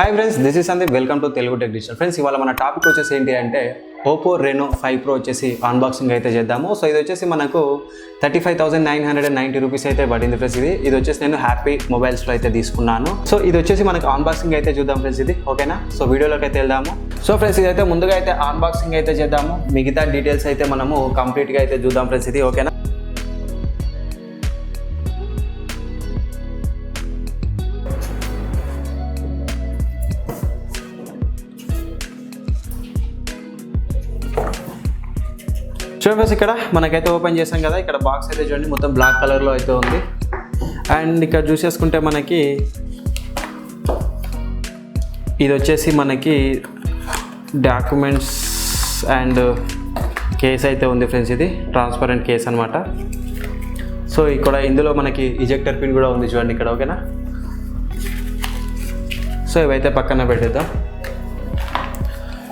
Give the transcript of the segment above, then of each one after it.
Hi friends, this is Sandeep. Welcome to Telugu tech digital. Friends, ఇవాళ మన topic వచ్చేసి ఏంటి అంటే OPPO Reno5 Pro వచ్చేసి అన్బాక్సింగ్ అయితే చేద్దాము. సో ఇది వచ్చేసి మనకు 35,990 రూపీస్ అయితే పడింది ఫ్రెండ్స్. ఇది వచ్చేసి నేను హ్యాపీ మొబైల్స్లో అయితే తీసుకున్నాను. సో ఇది వచ్చేసి మనకు అన్బాక్సింగ్ అయితే చూద్దాం ఫ్రెండ్స్. ఇది ఓకేనా? సో వీడియోలోకి అయితే వెళ్దాము. సో ఫ్రెండ్స్, ఇదైతే ముందుగా అయితే అన్బాక్సింగ్ అయితే చేద్దాము. మిగతా డీటెయిల్స్ అయితే మనము కంప్లీట్గా అయితే చూద్దాం ఫ్రెండ్స్. ఇది ఓకేనా? చూడండి ఫ్రెండ్స్, ఇక్కడ మనకైతే ఓపెన్ చేసాం కదా. ఇక్కడ బాక్స్ అయితే చూడండి, మొత్తం బ్లాక్ కలర్లో అయితే ఉంది. అండ్ ఇక్కడ చూసేసుకుంటే మనకి ఇది వచ్చేసి మనకి డాక్యుమెంట్స్ అండ్ కేస్ అయితే ఉంది ఫ్రెండ్స్. ఇది ట్రాన్స్పరెంట్ కేస్ అనమాట. సో ఇక్కడ ఇందులో మనకి ఇజెక్టర్ పిన్ కూడా ఉంది చూడండి ఇక్కడ. ఓకేనా? సో ఇవైతే పక్కన పెట్టేద్దాం.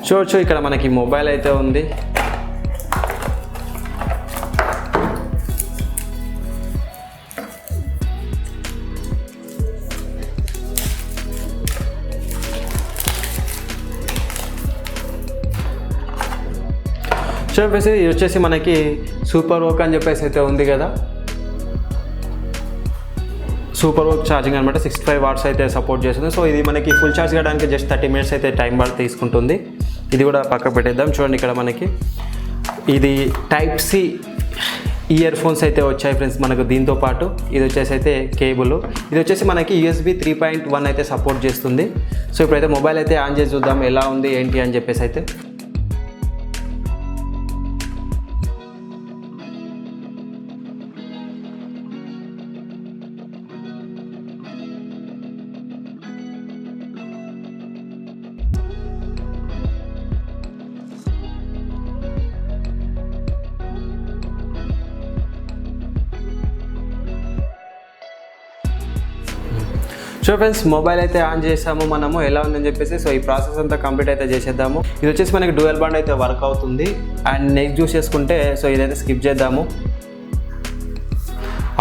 చూడొచ్చు, ఇక్కడ మనకి మొబైల్ అయితే ఉంది. చూడండి, ఇది వచ్చేసి మనకి సూపర్ వోక్ అని చెప్పేసి అయితే ఉంది కదా. సూపర్ వోక్ ఛార్జింగ్ అనమాట. 65 వాట్స్ అయితే సపోర్ట్ చేస్తుంది. సో ఇది మనకి ఫుల్ ఛార్జ్ చేయడానికి జస్ట్ 30 మినిట్స్ అయితే టైం తీసుకుంటుంది. ఇది కూడా పక్క పెట్టేద్దాం. చూడండి, ఇక్కడ మనకి ఇది టైప్ సి ఇయర్ ఫోన్స్ అయితే వచ్చాయి ఫ్రెండ్స్ మనకు. దీంతో పాటు ఇది వచ్చేసి అయితే కేబుల్. ఇది వచ్చేసి మనకి USB 3.1 అయితే సపోర్ట్ చేస్తుంది. సో ఇప్పుడైతే మొబైల్ అయితే ఆన్ చేసి చూద్దాం ఎలా ఉంది ఏంటి అని చెప్పేసి అయితే. సో ఫ్రెండ్స్, మొబైల్ అయితే ఆన్ చేసాము మనము, ఎలా ఉందని చెప్పేసి. సో ఈ ప్రాసెస్ అంతా కంప్లీట్ అయితే చేసేద్దాము. ఇది వచ్చేసి మనకి డ్యూయల్ బాండ్ అయితే వర్క్ అవుతుంది. అండ్ నెక్స్ట్ చూసేసుకుంటే సో ఇదైతే స్కిప్ చేద్దాము.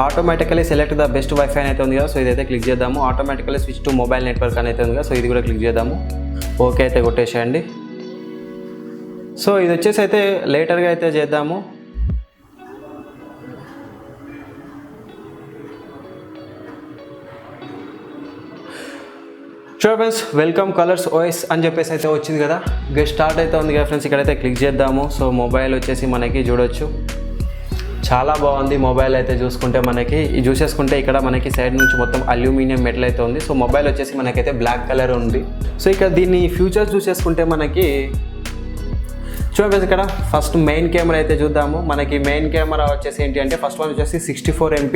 Automatically select the best wifi అయితే ఉంది కదా. సో ఇదైతే క్లిక్ చేద్దాము. Automatically switch to mobile network అని అయితే ఉంది కదా. సో ఇది కూడా క్లిక్ చేద్దాము. ఓకే అయితే కొట్టేసేయండి. సో ఇది వచ్చేసి అయితే లేటర్గా అయితే చేద్దాము. చూడండి ఫ్రెండ్స్, వెల్కమ్ ColorOS అని చెప్పేసి అయితే వచ్చింది కదా. గెట్ స్టార్ట్ అయితే ఉంది కదా ఫ్రెండ్స్. ఇక్కడైతే క్లిక్ చేద్దాము. సో మొబైల్ వచ్చేసి మనకి చూడొచ్చు, చాలా బాగుంది మొబైల్ అయితే. చూసుకుంటే మనకి ఇది చూసేసుకుంటే ఇక్కడ మనకి సైడ్ నుంచి మొత్తం అల్యూమినియం మెటల్ అయితే ఉంది. సో మొబైల్ వచ్చేసి మనకైతే బ్లాక్ కలర్ ఉంది. సో ఇక్కడ దీన్ని ఫ్యూచర్స్ చూసేసుకుంటే మనకి చూడండి ఫ్రెండ్స్, ఇక్కడ ఫస్ట్ మెయిన్ కెమెరా అయితే చూద్దాము. మనకి మెయిన్ కెమెరా వచ్చేసి ఏంటి అంటే ఫస్ట్ వన్ వచ్చేసి 64 MP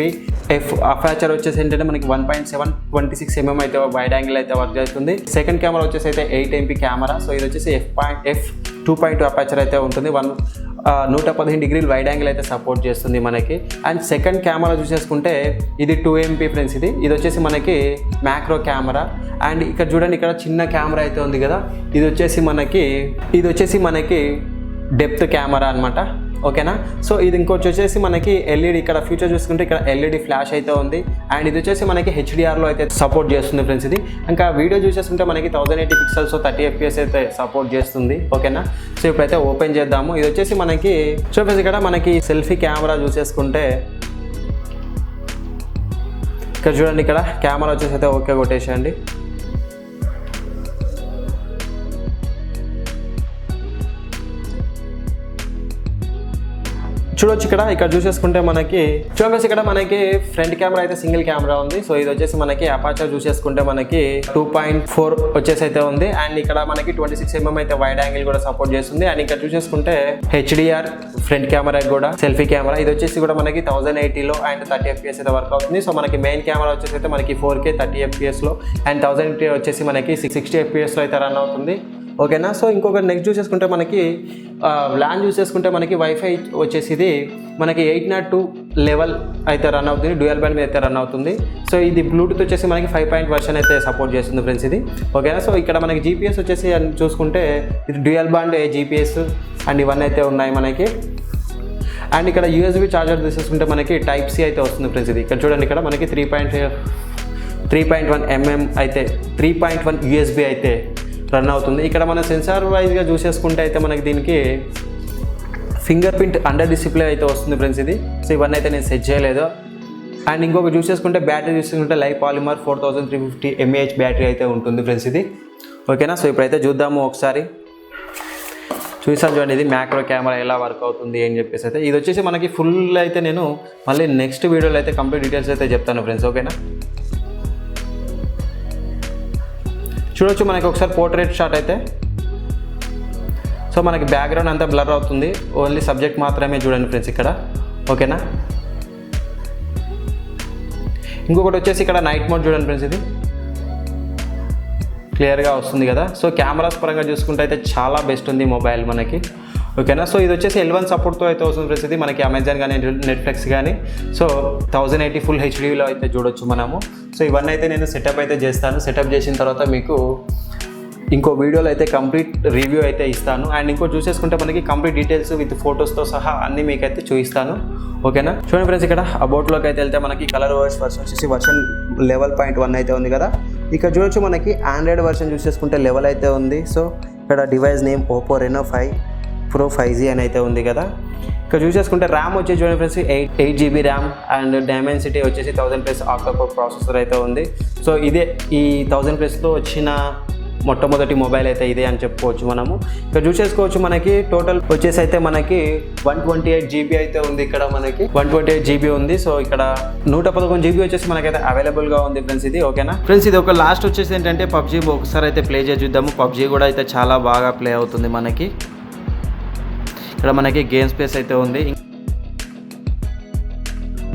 అపర్చర్ వచ్చేసి ఏంటంటే మనకి 1.726 mm అయితే వైడ్ యాంగిల్ అయితే వర్క్ చేస్తుంది. సెకండ్ కెమెరా వచ్చేసి అయితే 8 MP కెమెరా. సో ఇది వచ్చేసి f2.2 అపర్చర్ అయితే ఉంటుంది. 115 డిగ్రీలు వైడ్ యాంగిల్ అయితే సపోర్ట్ చేస్తుంది మనకి. అండ్ సెకండ్ కెమెరా చూసేసుకుంటే ఇది 2 MP ఫ్రెండ్స్. ఇది వచ్చేసి మనకి మ్యాక్రో కెమెరా. అండ్ ఇక్కడ చూడండి, ఇక్కడ చిన్న కెమెరా అయితే ఉంది కదా. ఇది వచ్చేసి మనకి డెప్త్ కెమెరా అనమాట. ఓకేనా? సో ఇది ఇంకోటి వచ్చేసి మనకి LED. ఇక్కడ ఫ్యూచర్ చూసుకుంటే ఇక్కడ LED ఫ్లాష్ అయితే ఉంది. అండ్ ఇది వచ్చేసి మనకి HDRలో అయితే సపోర్ట్ చేస్తుంది ఫ్రెండ్స్. ఇది ఇంకా వీడియో చూసేస్తుంటే మనకి 1080 పిక్సెల్స్ 30 FPS అయితే సపోర్ట్ చేస్తుంది. ఓకేనా? సో ఇప్పుడైతే ఓపెన్ చేద్దాము. ఇది వచ్చేసి మనకి ఫ్రెండ్స్, ఇక్కడ మనకి సెల్ఫీ కెమెరా చూసేసుకుంటే ఇక్కడ చూడండి, ఇక్కడ కెమెరా వచ్చేసి అయితే ఓకే కొట్టేసేయండి. చూడొచ్చు, ఇక్కడ చూసేసుకుంటే మనకి చూడండి, ఇక్కడ మనకి ఫ్రంట్ కెమెరా అయితే సింగిల్ కెమెరా ఉంది. సో ఇది వచ్చేసి మనకి అపర్చర్ చూసేసుకుంటే మనకి 2.4 వచ్చేసి అయితే ఉంది. అండ్ ఇక్కడ మనకి 26 mm అయితే వైడ్ యాంగిల్ కూడా సపోర్ట్ చేస్తుంది. అండ్ ఇక్కడ చూసేసుకుంటే HDR ఫ్రంట్ కెమెరా కూడా సెల్ఫీ కెమెరా. ఇది వచ్చేసి కూడా మనకి 1080లో అండ్ 30 FPS అయితే వర్క్ అవుతుంది. సో మనకి మెయిన్ కెమెరా వచ్చేసి అయితే మనకి 4K 30 FPSలో అండ్ 1080 వచ్చేసి మనకి 60 FPSలో అయితే రన్ అవుతుంది. ఓకేనా? సో ఇంకొకటి నెక్స్ట్ చూసేసుకుంటే మనకి ల్యాన్ చూసేసుకుంటే మనకి వైఫై వచ్చేసి ఇది మనకి 802 లెవెల్ అయితే రన్ అవుతుంది. డ్యూయల్ బ్యాండ్ మీద అయితే రన్ అవుతుంది. సో ఇది బ్లూటూత్ వచ్చేసి మనకి 5 వర్షన్ అయితే సపోర్ట్ చేస్తుంది ఫ్రెండ్స్ ఇది. ఓకేనా? సో ఇక్కడ మనకి GPS వచ్చేసి చూసుకుంటే ఇది డ్యూయల్ బ్యాండ్ GPS అండ్ ఇవన్నీ అయితే ఉన్నాయి మనకి. అండ్ ఇక్కడ USB చార్జర్ తీసేసుకుంటే మనకి టైప్ C అయితే వస్తుంది ఫ్రెండ్స్ ఇది. ఇక్కడ చూడండి, ఇక్కడ మనకి 3.1 అయితే 3.1 USB అయితే రన్ అవుతుంది. ఇక్కడ మన సెన్సార్ వైజ్గా చూసేసుకుంటే అయితే మనకి దీనికి ఫింగర్ ప్రింట్ అండర్ డిస్ప్లే అయితే వస్తుంది ఫ్రెండ్స్ ఇది. సో ఇవన్నీ అయితే నేను సెట్ చేయలేదు. అండ్ ఇంకొక చూసేసుకుంటే బ్యాటరీ చూసుకుంటే లైవ్ పాలిమర్ 4350 mAh బ్యాటరీ అయితే ఉంటుంది ఫ్రెండ్స్ ఇది. ఓకేనా, సో ఇప్పుడైతే చూద్దాము ఒకసారి. చూసాను చూడండి, ఇది మ్యాక్రో కెమెరా ఎలా వర్క్ అవుతుంది అని చెప్పేసి అయితే. ఇది వచ్చేసి మనకి ఫుల్ అయితే నేను మళ్ళీ నెక్స్ట్ వీడియోలో అయితే కంప్లీట్ డీటెయిల్స్ అయితే చెప్తాను ఫ్రెండ్స్. ఓకేనా, చూడొచ్చు మనకి ఒకసారి పోర్ట్రేట్ షాట్ అయితే. సో మనకి బ్యాక్గ్రౌండ్ అంతా బ్లర్ అవుతుంది, ఓన్లీ సబ్జెక్ట్ మాత్రమే చూడండి ఫ్రెండ్స్ ఇక్కడ. ఓకేనా, ఇంకొకటి వచ్చేసి ఇక్కడ నైట్ మోడ్ చూడండి ఫ్రెండ్స్, ఇది క్లియర్గా వస్తుంది కదా. సో కెమెరాస్ పరంగా చూసుకుంటే అయితే చాలా బెస్ట్ ఉంది మొబైల్ మనకి. ఓకేనా, సో ఇది వచ్చేసి L1 సపోర్ట్తో అయితే వస్తుంది ఫ్రెండ్స్ ఇది. మనకి అమెజాన్ కానీ నెట్ఫ్లిక్స్ కానీ సో 1080 ఫుల్ హెచ్డీలో అయితే చూడొచ్చు మనము. సో ఇవన్నీ అయితే నేను సెటప్ అయితే చేస్తాను. సెటప్ చేసిన తర్వాత మీకు ఇంకో వీడియోలో అయితే కంప్లీట్ రివ్యూ అయితే ఇస్తాను. అండ్ ఇంకో చూసేసుకుంటే మనకి కంప్లీట్ డీటెయిల్స్ విత్ ఫొటోస్తో సహా అన్నీ మీకు అయితే చూపిస్తాను. ఓకేనా, చూడండి ఫ్రెండ్స్, ఇక్కడ అబౌట్లోకి అయితే వెళ్తే మనకి ColorOS వర్షన్ వచ్చేసి వర్షన్ 11.1 అయితే ఉంది కదా. ఇక్కడ చూడొచ్చు మనకి ఆండ్రాయిడ్ వర్షన్ చూసేసుకుంటే లెవెల్ అయితే ఉంది. సో ఇక్కడ device name OPPO Reno5 Pro 5G అని అయితే ఉంది కదా. ఇక్కడ చూసేసుకుంటే ర్యామ్ వచ్చేసి చూడండి friends 8 GB RAM and Dimensity వచ్చేసి 1000+ ఆక్టోకోర్ ప్రాసెసర్ అయితే ఉంది. సో ఇదే ఈ 1000+లో వచ్చిన మొట్టమొదటి మొబైల్ అయితే ఇదే అని చెప్పుకోవచ్చు మనము. ఇక్కడ చూసేసుకోవచ్చు మనకి టోటల్ వచ్చేసి అయితే మనకి 128 GB అయితే ఉంది. ఇక్కడ మనకి 128 GB ఉంది. సో ఇక్కడ 111 GB వచ్చేసి మనకైతే అవైలబుల్గా ఉంది ఫ్రెండ్స్ ఇది. ఓకేనా ఫ్రెండ్స్, ఇది ఒక లాస్ట్ వచ్చేసి ఏంటంటే PUBG ఒకసారి అయితే ప్లే చేసి చూద్దాము. PUBG కూడా అయితే చాలా బాగా ప్లే అవుతుంది మనకి. ఇక్కడ మనకి గేమ్ స్పేస్ అయితే ఉంది.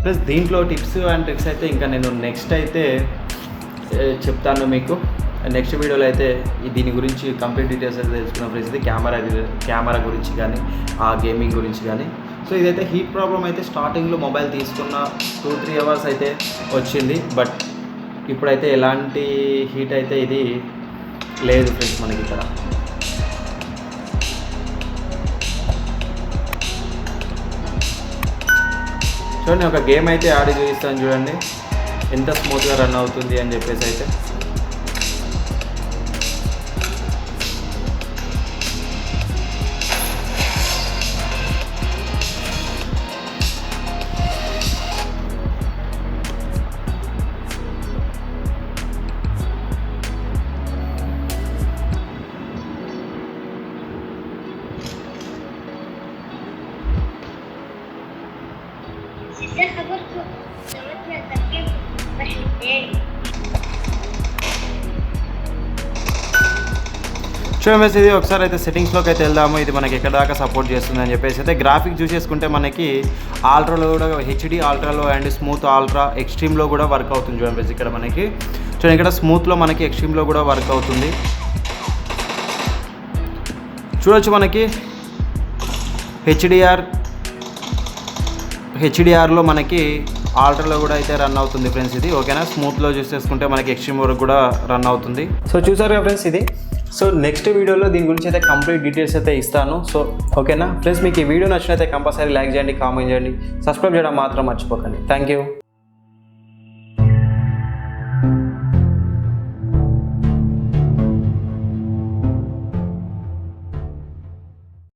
ప్లస్ దీంట్లో టిప్స్ అండ్ ట్రిక్స్ అయితే ఇంకా నేను నెక్స్ట్ అయితే చెప్తాను మీకు. నెక్స్ట్ వీడియోలో అయితే దీని గురించి కంప్లీట్ డీటెయిల్స్ అయితే తెలుసుకున్నాం ఫ్రెండ్స్. ఇది కెమెరా గురించి కానీ ఆ గేమింగ్ గురించి కానీ. సో ఇదైతే హీట్ ప్రాబ్లం అయితే స్టార్టింగ్లో మొబైల్ తీసుకున్న 2-3 అవర్స్ అయితే వచ్చింది. బట్ ఇప్పుడైతే ఎలాంటి హీట్ అయితే ఇది లేదు ఫ్రెండ్స్ మనకి ఇక్కడ. చూడండి, ఒక గేమ్ అయితే ఆడి చూపిస్తాను చూడండి ఎంత స్మూత్గా రన్ అవుతుంది అని చెప్పేసి అయితే. చూడండి, ఇది ఒకసారి అయితే సెట్టింగ్స్లోకి అయితే వెళ్దాము. ఇది మనకి ఎక్కడ దాకా సపోర్ట్ చేస్తుంది అని చెప్పేసి అయితే. గ్రాఫిక్ చూసేసుకుంటే మనకి ఆల్ట్రాలో కూడా హెచ్డి ఆల్ట్రాలో అండ్ స్మూత్ ఆల్ట్రా ఎక్స్ట్రీమ్లో కూడా వర్క్ అవుతుంది చూడండి. ఇక్కడ మనకి చూడండి, ఇక్కడ స్మూత్లో మనకి ఎక్స్ట్రీమ్లో కూడా వర్క్ అవుతుంది. చూడొచ్చు మనకి హెచ్డిఆర్లో మనకి ఆల్ట్రాలో కూడా అయితే రన్ అవుతుంది ఫ్రెండ్స్ ఇది. ఓకేనా, స్మూత్లో చూసేసుకుంటే మనకి ఎక్స్ట్రీమ్ వరకు కూడా రన్ అవుతుంది. సో చూసారు కదా ఫ్రెండ్స్ ఇది. సో నెక్స్ట్ వీడియోలో దీని గురించి అయితే కంప్లీట్ డీటెయిల్స్ అయితే ఇస్తాను. సో ఓకేనా ఫ్రెండ్స్, మీకు ఈ వీడియో నచ్చినైతే కంపల్సరీ లైక్ చేయండి, కామెంట్ చేయండి, సబ్స్క్రైబ్ చేయడం మాత్రం మర్చిపోకండి. Thank you.